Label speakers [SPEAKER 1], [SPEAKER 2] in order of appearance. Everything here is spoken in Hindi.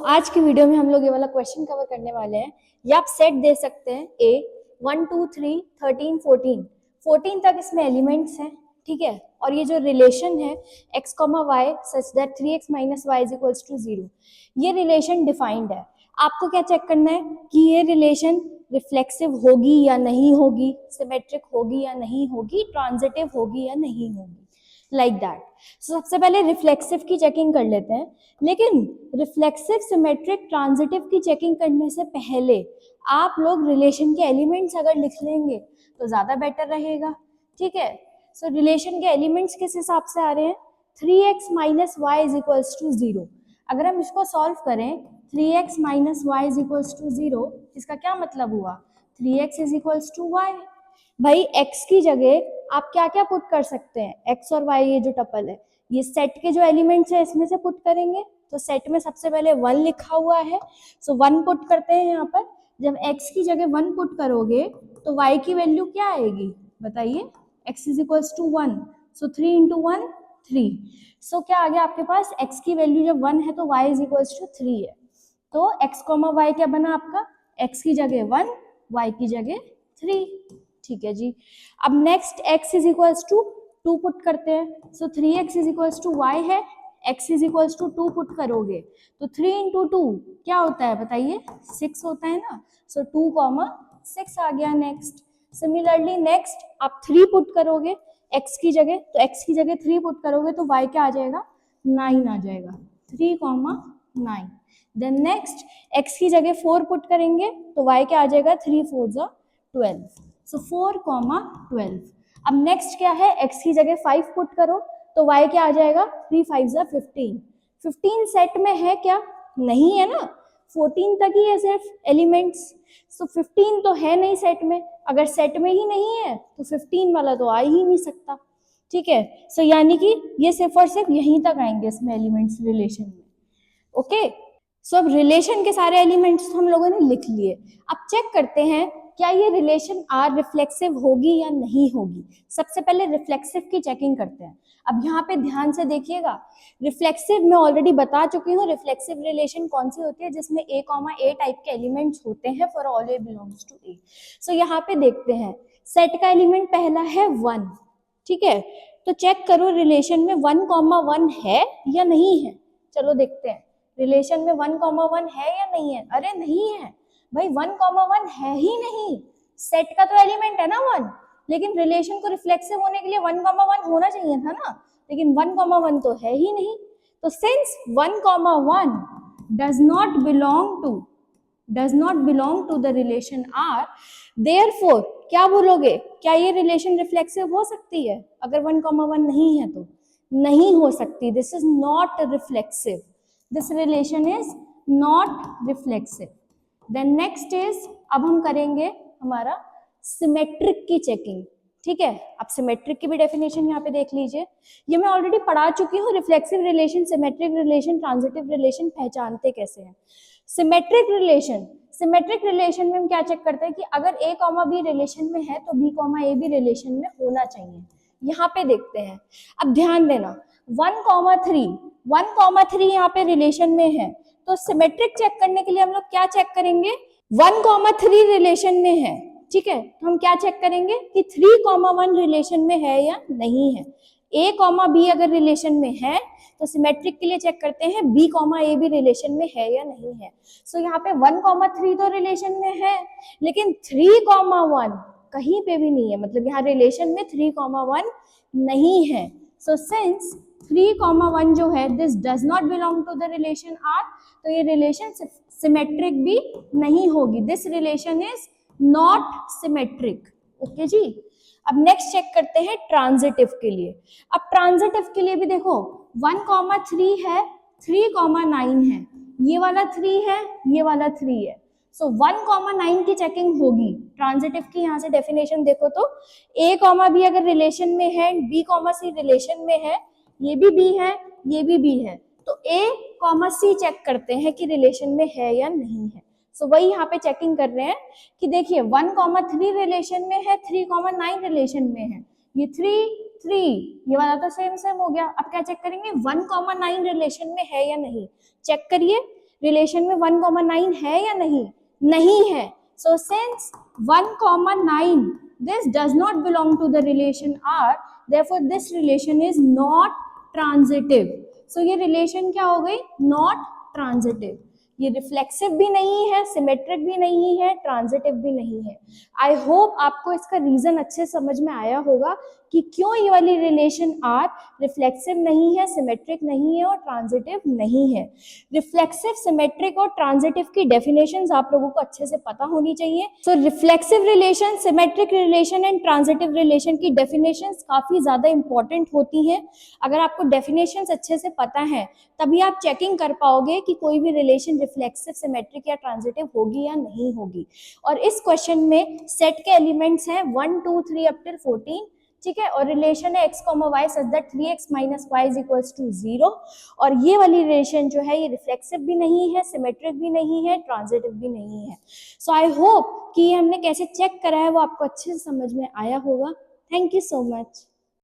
[SPEAKER 1] आज की वीडियो में हम लोग ये वाला क्वेश्चन कवर करने वाले हैं। ये आप सेट दे सकते हैं ए 1 2 3 13 14 14 तक इसमें एलिमेंट्स हैं, ठीक है। और ये जो रिलेशन है x, y such that 3x minus Y is equals to 0, ये रिलेशन डिफाइंड है। आपको क्या चेक करना है कि ये रिलेशन रिफ्लेक्सिव होगी या नहीं होगी, सिमेट्रिक होगी या नहीं होगी, ट्रांजिटिव होगी या नहीं होगी, लाइक दैट। सबसे पहले रिफ्लेक्सिव की चेकिंग कर लेते हैं, लेकिन रिफ्लेक्सिव, सिमेट्रिक, ट्रांजिटिव की चेकिंग करने से पहले आप लोग रिलेशन के एलिमेंट्स अगर लिख लेंगे तो ज्यादा बेटर रहेगा, ठीक है। रिलेशन के एलिमेंट्स किस हिसाब से आ रहे हैं, 3x minus Y is equals to 0। अगर हम इसको सॉल्व करें 3x minus Y is equals to 0, इसका क्या मतलब हुआ, 3x is equals to Y. भाई x की जगह आप क्या क्या पुट कर सकते हैं, x और y, ये जो टपल है ये सेट के जो एलिमेंट्स है इसमें से पुट करेंगे। तो सेट में सबसे पहले 1 लिखा हुआ है, 1 पुट करते हैं यहाँ पर। जब x की जगह 1 पुट करोगे तो y की वैल्यू क्या आएगी बताइए, x is equals to 1, so 3 into 1 3। क्या आ गया आपके पास, x की वैल्यू जब 1 है तो y इज इक्वल्स टू 3 है। तो x, y क्या बना आपका, x की जगह 1, y की जगह 3, ठीक है जी। अब next x is equals to 2 put करते हैं, 3x is equals to y है, x is equals to 2 put करोगे तो 3 इंटू 2 क्या होता है बताइए, 6 होता है ना। 2, 6 आ गया नेक्स्ट। सिमिलरली नेक्स्ट आप 3 पुट करोगे x की जगह, तो x की जगह 3 पुट करोगे तो y क्या आ जाएगा, 9 आ जाएगा, 3, 9। देन नेक्स्ट x की जगह 4 पुट करेंगे तो y क्या आ जाएगा, 3 4 12, 4, 12। अब नेक्स्ट क्या है, x की जगह 5 पुट करो तो y क्या आ जाएगा, 3 5 15। 15 सेट में है क्या, नहीं है ना, 14 तक ही है सिर्फ एलिमेंट्स। 15 तो है नहीं सेट में, अगर सेट में ही नहीं है तो 15 वाला तो आ ही नहीं सकता, ठीक है। यानी कि ये सिर्फ और सिर्फ यहीं तक आएंगे इसमें एलिमेंट्स रिलेशन में, ओके। अब रिलेशन के सारे एलिमेंट्स हम लोगों ने लिख लिए। अब चेक करते हैं क्या ये रिलेशन आर रिफ्लेक्सिव होगी या नहीं होगी। सबसे पहले रिफ्लेक्सिव की चेकिंग करते हैं। अब यहाँ पे ध्यान से देखिएगा, रिफ्लेक्सिव मैं ऑलरेडी बता चुकी हूँ, रिफ्लेक्सिव रिलेशन कौन सी होती है, जिसमें a, a टाइप के एलिमेंट्स होते हैं for all a belongs to a। यहाँ पे देखते हैं, सेट का एलिमेंट पहला है 1, ठीक है। तो चेक करो रिलेशन में 1, 1 है या नहीं है। चलो देखते हैं रिलेशन में 1, 1 है या नहीं है। अरे नहीं है भाई, 1, 1 है ही नहीं। सेट का तो एलिमेंट है ना 1, लेकिन रिलेशन को रिफ्लेक्सिव होने के लिए 1, 1 होना चाहिए था ना, लेकिन 1, 1 तो है ही नहीं। तो since 1, 1 does not belong to the relation R, therefore क्या बोलोगे, क्या ये रिलेशन रिफ्लेक्सिव हो सकती है। अगर 1, 1 नहीं है तो नहीं हो सकती, this is not reflexive, this relation is not reflexive. Then next is, अब हम करेंगे हमारा सिमेट्रिक की चेकिंग, ठीक है। अब सिमेट्रिक की भी डेफिनेशन यहाँ पे देख लीजिए, ये मैं ऑलरेडी पढ़ा चुकी हूँ। Reflexive relation, symmetric relation, transitive relation पहचानते कैसे हैं। सिमेट्रिक रिलेशन में हम क्या चेक करते हैं कि अगर a, b रिलेशन में है तो b, a भी रिलेशन में होना चाहिए। यहाँ पे देखते हैं, अब ध्यान देना 1, 3 यहाँ पे रिलेशन में है, तो सिमेट्रिक चेक करने के लिए हम लोग क्या चेक करेंगे, 1, 3 रिलेशन में है, ठीक है। तो हम क्या चेक करेंगे कि 3, 1 रिलेशन में है या नहीं है। a, b अगर रिलेशन में है तो सिमेट्रिक के लिए चेक करते हैं b, a भी रिलेशन में है या नहीं है। यहाँ पे 1, 3 तो रिलेशन में है, लेकिन 3, 1 कहीं पे भी नहीं है, मतलब यहाँ रिलेशन में 3, 1 नहीं है। सिंस 3, 1 जो है this does not belong to the relation R, तो ये रिलेशन सिमेट्रिक भी नहीं होगी, this relation is not symmetric, okay जी। अब नेक्स्ट चेक करते हैं ट्रांजिटिव के लिए। अब ट्रांजिटिव के लिए भी देखो 1, 3 है, 3, 9 है, ये वाला 3 है, ये वाला 3 है। 1, 9 की चेकिंग होगी ट्रांजिटिव की। यहाँ से डेफिनेशन देखो तो a, b अगर रिलेशन में है, b, c रिलेशन में है, ये भी b है, ये भी b है, तो a, c चेक करते हैं कि रिलेशन में है या नहीं है। वही यहाँ पे चेकिंग कर रहे हैं कि देखिए 1, 3 रिलेशन में है, 3, 9 रिलेशन में है, ये 3, ये वाला तो सेम हो गया। अब क्या चेक करेंगे, 1, 9 रिलेशन में है या नहीं, चेक करिए। रिलेशन में 1,9 है या नहीं? नहीं है. So since 1,9 this does not belong to the relation R, therefore this relation is not transitive. So ये relation क्या हो गई? Not transitive. ये रिफ्लेक्सिव भी नहीं है, सिमेट्रिक भी नहीं है, ट्रांजिटिव भी नहीं है. आई होप आपको इसका रीजन अच्छे समझ में आया होगा कि क्यों ये वाली रिलेशन आर रिफ्लेक्सिव नहीं है, सिमेट्रिक नहीं है और ट्रांजिटिव नहीं है. रिफ्लेक्सिव, सिमेट्रिक और ट्रांजिटिव की डेफिनेशंस आप लोगों को अच्छे से पता होनी चाहिए. So reflexive relation, symmetric relation and transitive relation की डेफिनेशंस काफी ज्यादा इंपॉर्टेंट होती हैं. अगर आपको डेफिनेशंस अच्छे से पता है तभी आप चेकिंग कर पाओगे कि कोई भी रिलेशन रिफ्लेक्सिव, सिमेट्रिक या ट्रांजिटिव होगी या नहीं होगी. और इस क्वेश्चन में सेट के एलिमेंट्स हैं 1 2 3 अप टिल 14. ठीक है, और रिलेशन है x, y such that 3x minus y is equals to 0. और ये वाली रिलेशन जो है ये रिफ्लेक्सिव भी नहीं है, सिमेट्रिक भी नहीं है, ट्रांजिटिव भी नहीं है. सो आई होप कि हमने कैसे चेक करा है वो आपको अच्छे से समझ में आया होगा. Thank you so much.